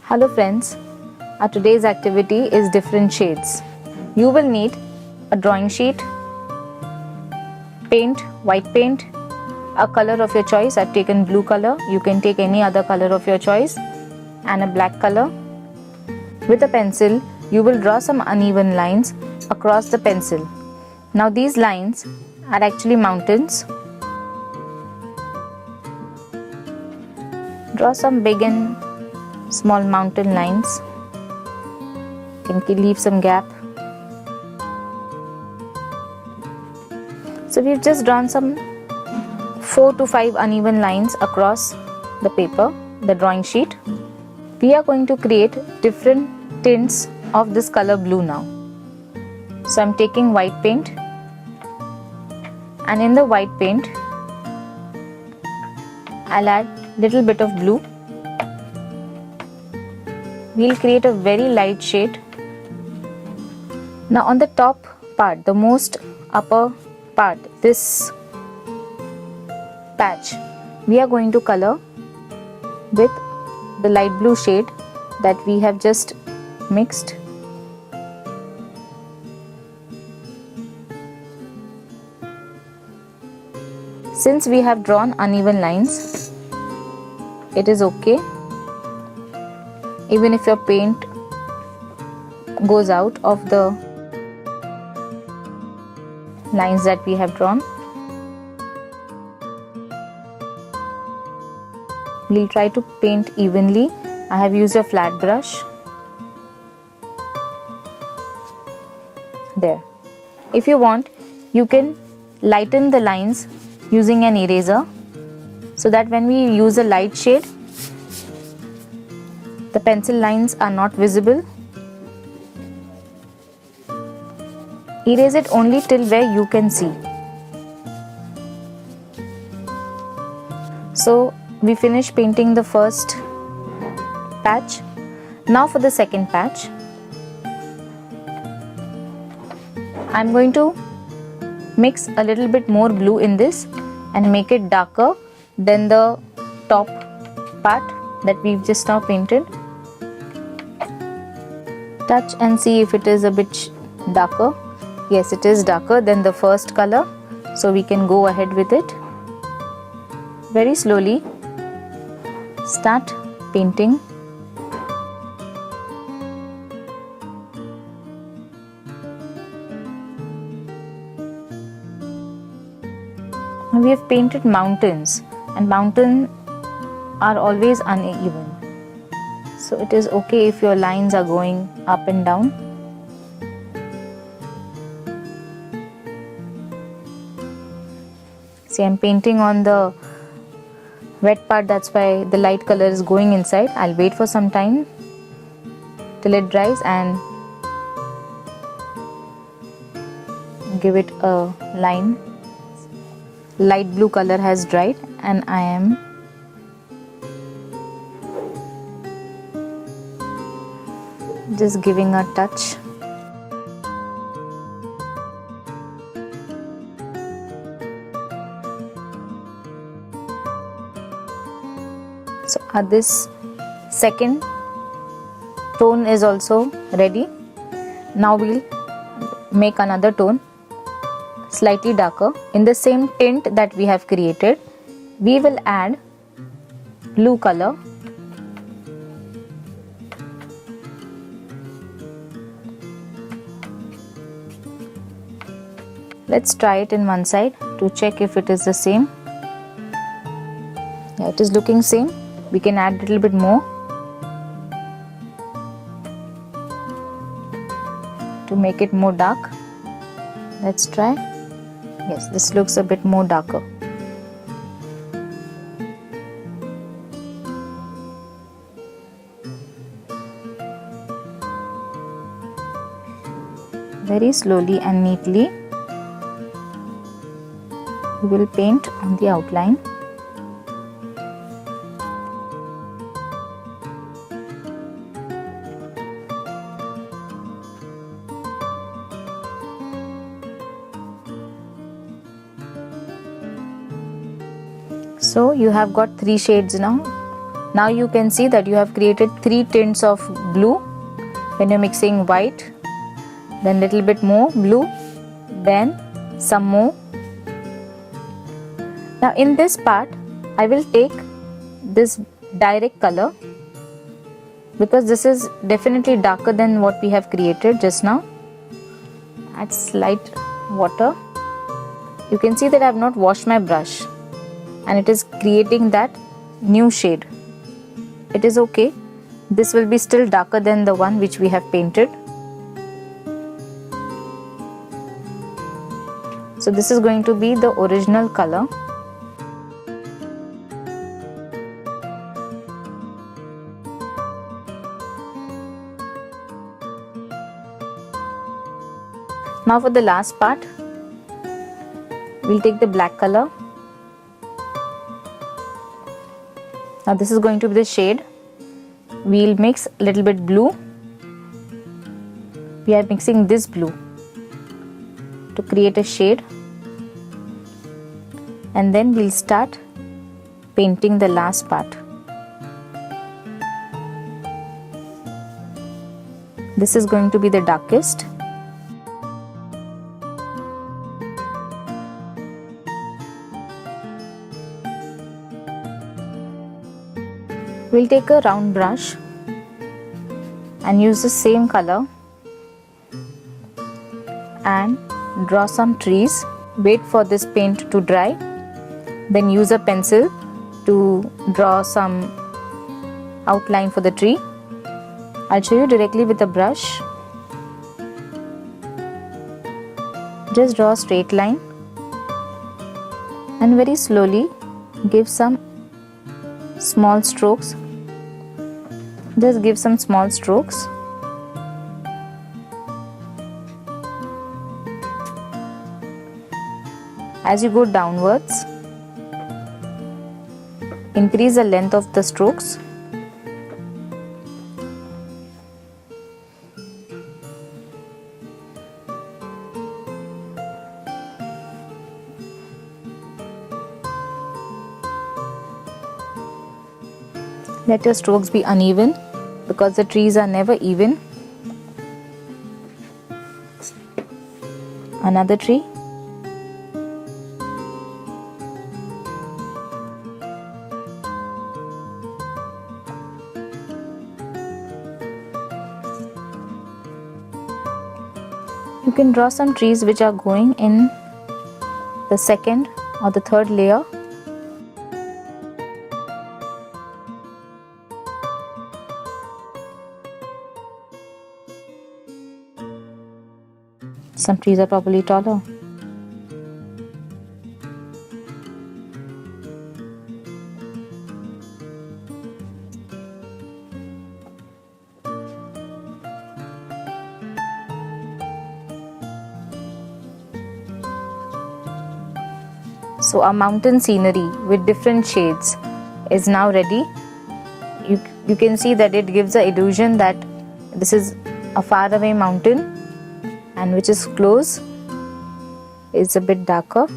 Hello friends, our today's activity is different shades. You will need a drawing sheet, paint, white paint, a color of your choice. I've taken blue color, you can take any other color of your choice, and a black color. With a pencil, you will draw some uneven lines across the pencil. Now these lines are actually mountains. Draw some big and small mountain lines. You can leave some gap. So we've just drawn some 4 to 5 uneven lines across the paper, the drawing sheet. We are going to create different tints of this color blue now. So I'm taking white paint, and in the white paint I'll add little bit of blue. We'll create a very light shade. Now on the top part, the most upper part, this patch, we are going to color with the light blue shade that we have just mixed. Since we have drawn uneven lines, it is okay. Even if your paint goes out of the lines that we have drawn, we'll try to paint evenly. I have used a flat brush. There. If you want, you can lighten the lines using an eraser, so that when we use a light shade, the pencil lines are not visible. Erase it only till where you can see. So we finish painting the first patch. Now for the second patch, I'm going to mix a little bit more blue in this and make it darker than the top part that we've just now painted. Touch and see if it is a bit darker. Yes, it is darker than the first color, so we can go ahead with it. Very slowly start painting. We have painted mountains, and mountains are always uneven. So it is okay if your lines are going up and down. See, I'm painting on the wet part, that's why the light color is going inside. I'll wait for some time till it dries and give it a line. Light blue color has dried and I am just giving a touch. So this second tone is also ready. Now we'll make another tone, slightly darker. In the same tint that we have created, we will add blue color. Let's try it in one side to check if it is the same. Yeah, it is looking same. We can add a little bit more to make it more dark. Let's try. Yes, this looks a bit more darker. Very slowly and neatly we will paint on the outline. So you have got 3 shades now. Now you can see that you have created 3 tints of blue when you're mixing white, then little bit more blue, then some more. Now in this part I will take this direct color because this is definitely darker than what we have created just now. Add slight water. You can see that I have not washed my brush and it is creating that new shade. It is okay. This will be still darker than the one which we have painted. So this is going to be the original color. Now for the last part, we'll take the black color. Now this is going to be the shade. We'll mix a little bit blue. We are mixing this blue to create a shade, and then we'll start painting the last part. This is going to be the darkest. We'll take a round brush and use the same color and draw some trees. Wait for this paint to dry, then use a pencil to draw some outline for the tree. I'll show you directly with a brush. Just draw a straight line and very slowly give some small strokes. Just give some small strokes. As you go downwards, increase the length of the strokes. Let your strokes be uneven because the trees are never even. Another tree. You can draw some trees which are going in the second or the third layer. Some trees are probably taller. So our mountain scenery with different shades is now ready. You can see that it gives the illusion that this is a faraway mountain, and which is close is a bit darker.